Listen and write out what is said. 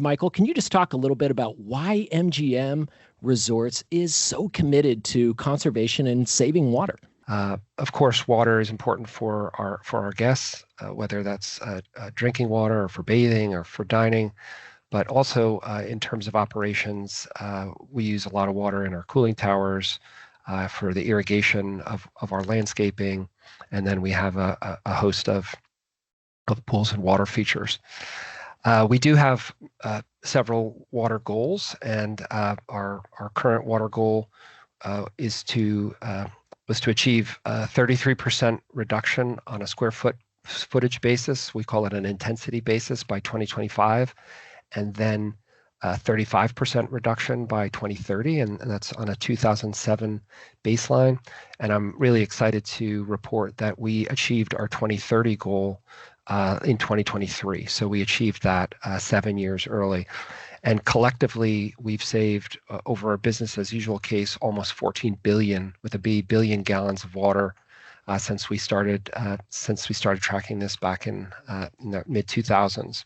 Michael, can you just talk a little bit about why MGM Resorts is so committed to conservation and saving water? Of course, water is important for our guests, whether that's drinking water or for bathing or for dining. But also in terms of operations, we use a lot of water in our cooling towers for the irrigation of our landscaping, and then we have a host of pools and water features. We do have several water goals, and our current water goal is to was to achieve a 33% reduction on a footage basis. We call it an intensity basis by 2025, and then a 35% reduction by 2030, and that's on a 2007 baseline. And I'm really excited to report that we achieved our 2030 goal in 2023. So we achieved that 7 years early. And collectively, we've saved over a business as usual case almost 14 billion with a billion gallons of water since we started tracking this back in the mid 2000s.